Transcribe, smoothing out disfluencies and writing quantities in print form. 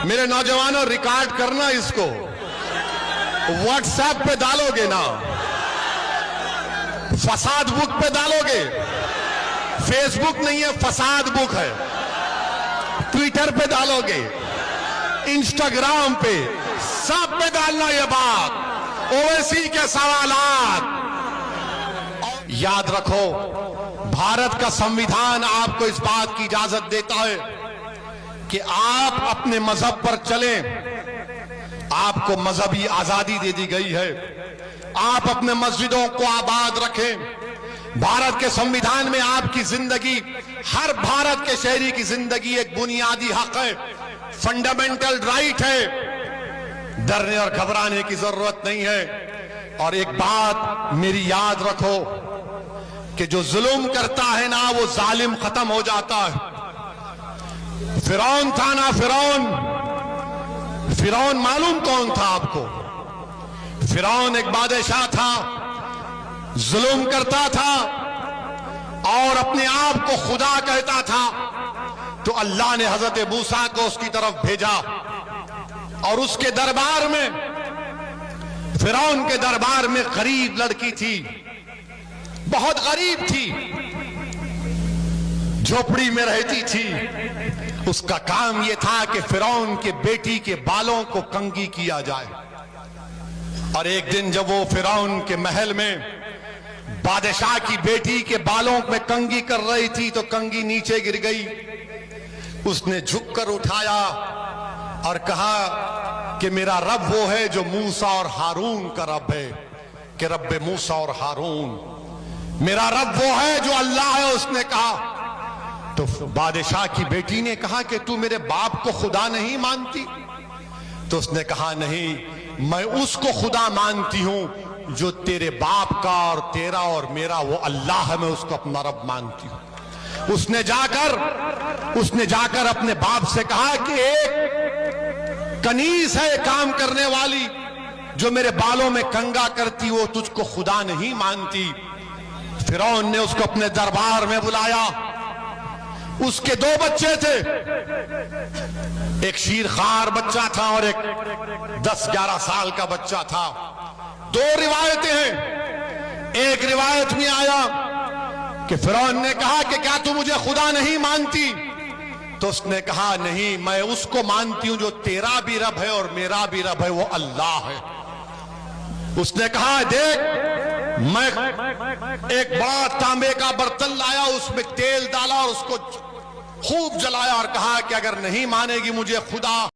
میرے نوجوانوں ریکارڈ کرنا اس کو واٹس ایپ پہ ڈالو گے نا، فساد بک پہ ڈالو گے، فیس بک نہیں ہے فساد بک ہے، ٹویٹر پہ ڈالو گے، انسٹاگرام پہ، سب پہ ڈالنا یہ بات، اویسی کے سوالات۔ یاد رکھو بھارت کا سنویدھان آپ کو اس بات کی اجازت دیتا ہے کہ آپ اپنے مذہب پر چلیں، آپ کو مذہبی آزادی دے دی گئی ہے، آپ اپنے مسجدوں کو آباد رکھیں۔ بھارت کے سنویدھان میں آپ کی زندگی، ہر بھارت کے شہری کی زندگی ایک بنیادی حق ہے، فنڈامنٹل رائٹ ہے، ڈرنے اور گھبرانے کی ضرورت نہیں ہے۔ اور ایک بات میری یاد رکھو کہ جو ظلم کرتا ہے نا وہ ظالم ختم ہو جاتا ہے۔ فرعون تھا نا، فرعون معلوم کون تھا آپ کو؟ فرعون ایک بادشاہ تھا، ظلم کرتا تھا اور اپنے آپ کو خدا کہتا تھا، تو اللہ نے حضرت موسیٰ کو اس کی طرف بھیجا اور اس کے دربار میں، فرعون کے دربار میں غریب لڑکی تھی، بہت غریب تھی، جھوپڑی میں رہتی تھی۔ اس کا کام یہ تھا کہ فرعون کے بیٹی کے بالوں کو کنگھی کیا جائے۔ اور ایک دن جب وہ فرعون کے محل میں بادشاہ کی بیٹی کے بالوں میں کنگھی کر رہی تھی تو کنگھی نیچے گر گئی۔ اس نے جھک کر اٹھایا اور کہا کہ میرا رب وہ ہے جو موسیٰ اور ہارون کا رب ہے، کہ رب موسیٰ اور ہارون، میرا رب وہ ہے جو اللہ ہے۔ اس نے کہا تو بادشاہ کی بیٹی نے کہا کہ تو میرے باپ کو خدا نہیں مانتی؟ تو اس نے کہا نہیں، میں اس کو خدا مانتی ہوں جو تیرے باپ کا اور تیرا اور میرا وہ اللہ ہے، میں اس کو اپنا رب مانتی ہوں۔ اس نے جا کر اپنے باپ سے کہا کہ ایک کنیز ہے کام کرنے والی جو میرے بالوں میں کنگا کرتی، وہ تجھ کو خدا نہیں مانتی۔ فرعون نے اس کو اپنے دربار میں بلایا۔ اس کے دو بچے تھے، ایک شیرخوار بچہ تھا اور ایک 10-11 سال کا بچہ تھا۔ دو روایتیں ہیں۔ ایک روایت میں آیا کہ فرعون نے کہا کہ کیا تو مجھے خدا نہیں مانتی؟ تو اس نے کہا نہیں، میں اس کو مانتی ہوں جو تیرا بھی رب ہے اور میرا بھی رب ہے، وہ اللہ ہے۔ اس نے کہا دیکھ، میں ایک بڑا تانبے کا برتن لایا، اس میں تیل ڈالا اور اس کو خوب جلایا اور کہا کہ اگر نہیں مانے گی مجھے خدا